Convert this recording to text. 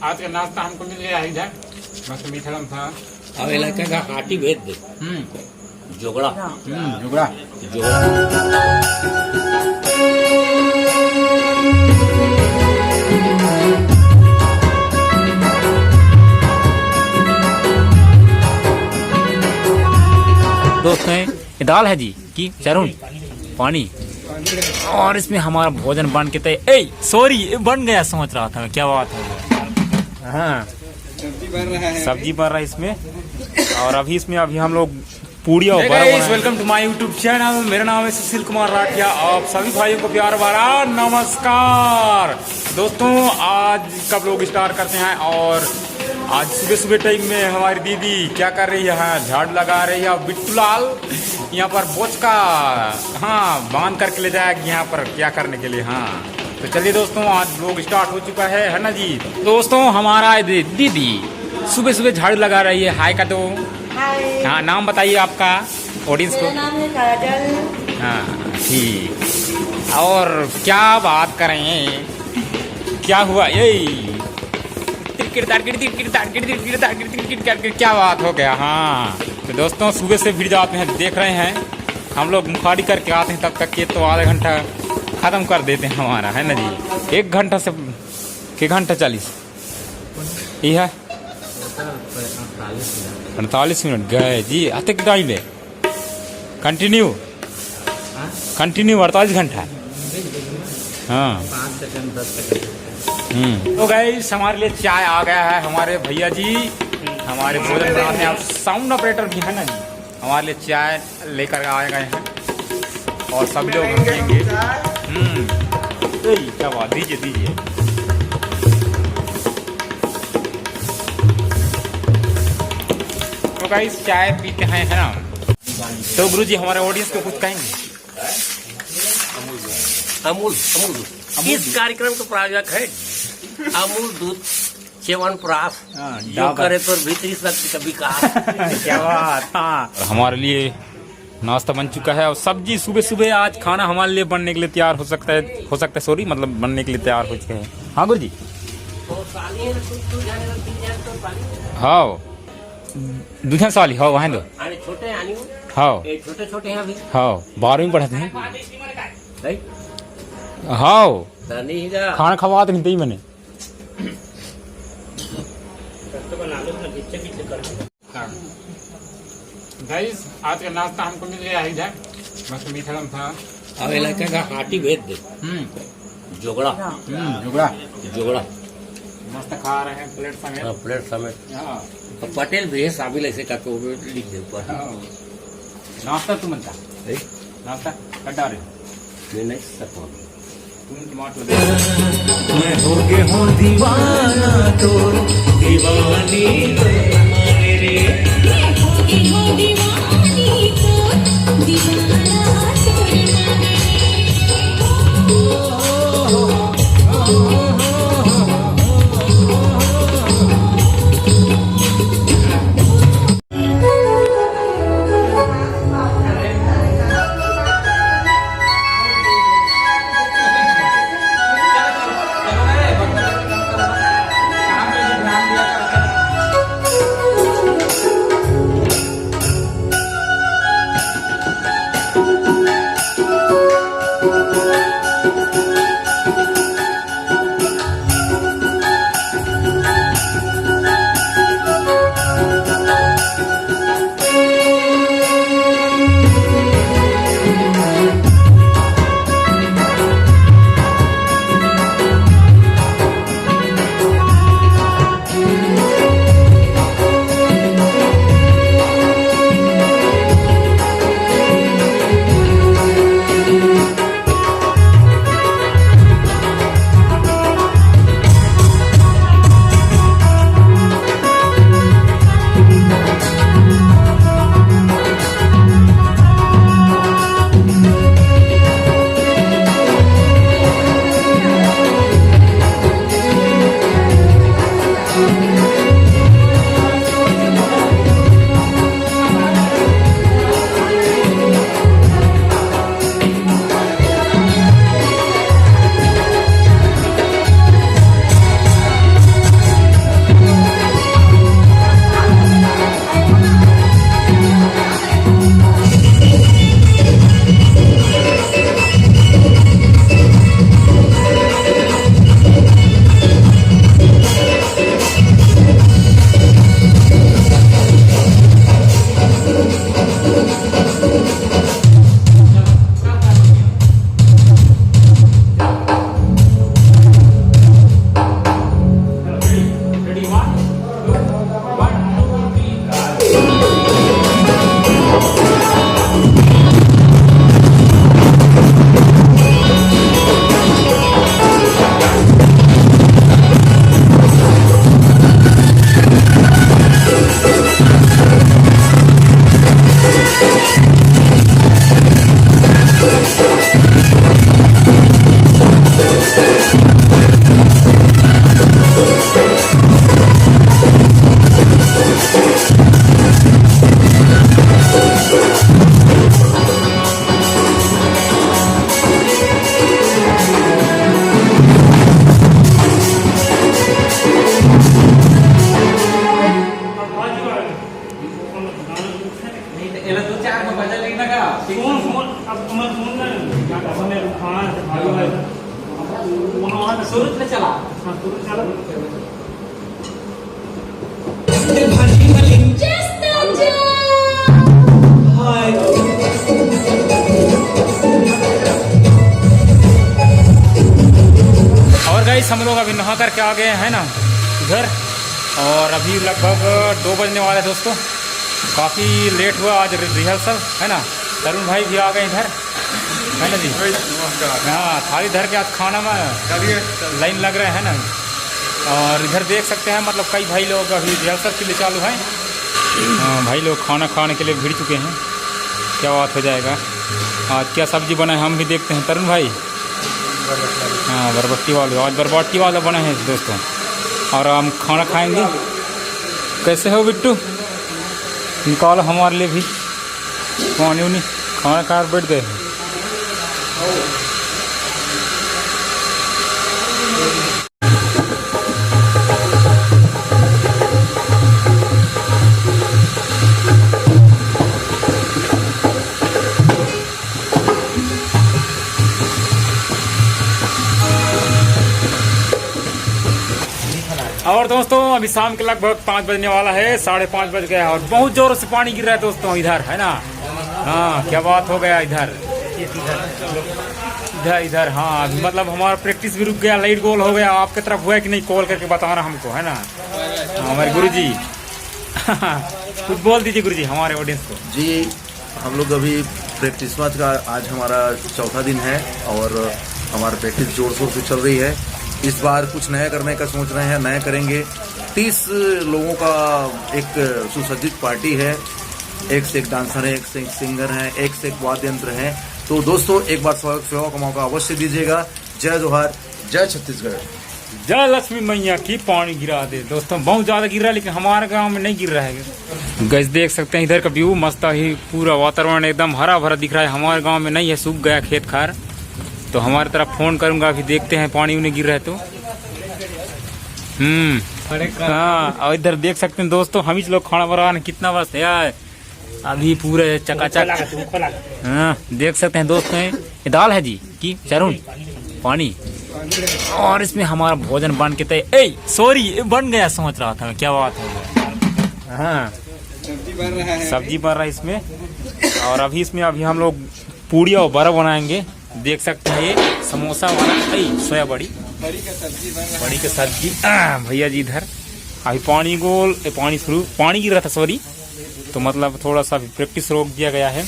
आज का नाश्ता हमको मिल गया इधर, मस्त मीठा दम था। अब इलाके का हाटी भेज दे। जोगड़ा जुगड़ा दोस्तों ये दाल है जी कि चरून पानी, और इसमें हमारा भोजन बन के तय सॉरी बन गया, समझ रहा था मैं क्या बात है। हाँ सब्जी बन रहा है इसमें, और अभी इसमें हम लोग पूड़ी और welcome to my YouTube channel. मेरा नाम है सुशील कुमार राठिया। आप सभी भाइयों को प्यार भरा नमस्कार। दोस्तों आज कब लोग स्टार्ट करते हैं, और आज सुबह सुबह टाइम में हमारी दीदी क्या कर रही है, झाड़ू लगा रही है। बिट्टू लाल यहाँ पर बोझ का बांध करके ले जाएगी यहाँ पर क्या करने के लिए। तो चलिए दोस्तों आज लोग स्टार्ट हो चुका है ना जी। दोस्तों हमारा दीदी सुबह सुबह झाड़ू लगा रही है। हाय का दो। हाँ नाम बताइए आपका ऑडियंस को। नाम है काजल। हाँ ठीक। और क्या बात करें, क्या हुआ यही क्या बात हो गया। हाँ तो दोस्तों सुबह से भिड़ जाते हैं, देख रहे हैं हम लोग मुखाड़ी करके आते हैं, तब तक के तो आधा घंटा खत्म कर देते हैं हमारा, है ना जी। 1 घंटा से 1 घंटा 40 ये है 48 मिनट गए जी। आते कितना टाइम कंटिन्यू 48 घंटा। हाँ तो गाइस हमारे लिए चाय आ गया है। हमारे भैया जी हमारे भोजन बनाते हैं, साउंड ऑपरेटर भी है ना जी, हमारे लिए चाय लेकर आए गए हैं, और सभी लोग हम पिएंगे। क्या बात, दीजिए दीजिए। तो गाइस चाय पीते हैं है ना। तो गुरुजी हमारे ऑडियंस को कुछ कहेंगे। अमूल इस कार्यक्रम का प्रायोजक है अमूल दूध च्यवनप्राश, जो करे तो भीतरी शक्ति का विकास। क्या बात। हाँ हमारे लिए नाश्ता बन चुका है, और सब्जी सुबह सुबह आज खाना हमारे लिए बनने के लिए तैयार हो सकता है सॉरी मतलब बनने के लिए तैयार हो चुके हैं। हाँ गुरुजी। हाँ दूसरा साल ही हाँ वहाँ दो छोटे हाँ छोटे छोटे हैं अभी। हाँ 12वीं पढ़ते हैं। हाँ खाना खवाते नहीं दी मैंने। गाइस आज का नाश्ता हमको मिल गया इधर, मस्त मीठा दम था। अब इलाके का हाटी भेज दे। जोगड़ा जुगड़ा मस्त खा रहे हैं प्लेट समेत। प्लेट समेत। हाँ पटेल भी है शामिल ऐसे का तो लिख दे ऊपर। नाश्ता तुम बनता नाश्ता कटा रहे मैं नहीं सकता। मैं हो गया हूँ दीवाना तो दीवानी मेरे, मैं हो गई हूँ दीवानी तो दीवाना सूरज में चला Just a joke. और गाइस हम लोग अभी नहा करके आ गए हैं ना इधर, और अभी लगभग 2 बजने वाले हैं दोस्तों। काफ़ी लेट हुआ आज रिहर्सल है ना। तरुण भाई भी आ गए इधर है ना जी। हाँ, थाली धर के आज खाना में लाइन लग रहे हैं ना। और इधर देख सकते हैं मतलब कई भाई लोग अभी रिहर्सल के लिए चालू हैं। हाँ, भाई लोग खाना खाने के लिए भिड़ चुके हैं। क्या बात हो जाएगा, आज क्या सब्जी बना है हम भी देखते हैं। तरुण भाई, हाँ बरबट्टी वाले, आज बरबट्टी वाला बना है दोस्तों। और हम खाना खाएंगे। कैसे हो बिट्टू, निकालो हमारे लिए भी पानी उनी, खाना खा बैठ गए। और दोस्तों अभी शाम के लगभग 5 बजने वाला है, 5:30 बज गया और बहुत जोरों से पानी गिर रहा है दोस्तों इधर है ना। हाँ, क्या बात हो गया इधर इधर इधर। हाँ, अभी मतलब हमारा प्रैक्टिस भी रुक गया, लाइट गोल हो गया। आपके तरफ हुआ कि नहीं, कॉल करके बताना हमको है ना। हमारे गुरुजी कुछ बोल दीजिए गुरुजी हमारे ऑडियंस को। जी, हम लोग अभी प्रैक्टिस का आज हमारा 4था दिन है और हमारा प्रैक्टिस जोर शोर से चल रही है। इस बार कुछ नया करने का सोच रहे हैं, नया करेंगे। 30 लोगों का एक सुसज्जित पार्टी है, एक से एक डांसर है, एक से एक सिंगर है, एक से एक वाद्य यंत्र है। तो दोस्तों एक बार सेवा का मौका अवश्य दीजिएगा। जय जोहार, जय छत्तीसगढ़, जय लक्ष्मी मैया की। पानी गिरा दे दोस्तों, बहुत ज्यादा गिर रहा है लेकिन हमारे गांव में नहीं गिर रहा है। गैस देख सकते हैं इधर का व्यू मस्त ही, पूरा वातावरण एकदम हरा भरा दिख रहा है। हमारे गांव में नहीं है, सूख गया खेत खार। तो हमारी तरफ फोन करूंगा, अभी देखते हैं पानी उन्हें गिर रहा है तो। हाँ, और इधर देख सकते हैं दोस्तों हम ही लोग खाना बना रहे, कितना मस्त है यार। अभी पूरे चकाचक। हाँ, देख सकते हैं दोस्तों, ये दाल है जी की चरुण पानी, और इसमें हमारा भोजन बन के तय सॉरी बन गया, सोच रहा था क्या बात है। हाँ, सब्जी बन रहा है इसमें। और अभी हम लोग पूड़ी और बड़ा बनाएंगे। देख सकते हैं ये समोसा वाला सोया बड़ी का सब्जी भैया जी इधर। अभी पानी गिर रहा था सॉरी, तो मतलब थोड़ा सा प्रैक्टिस रोक दिया गया है।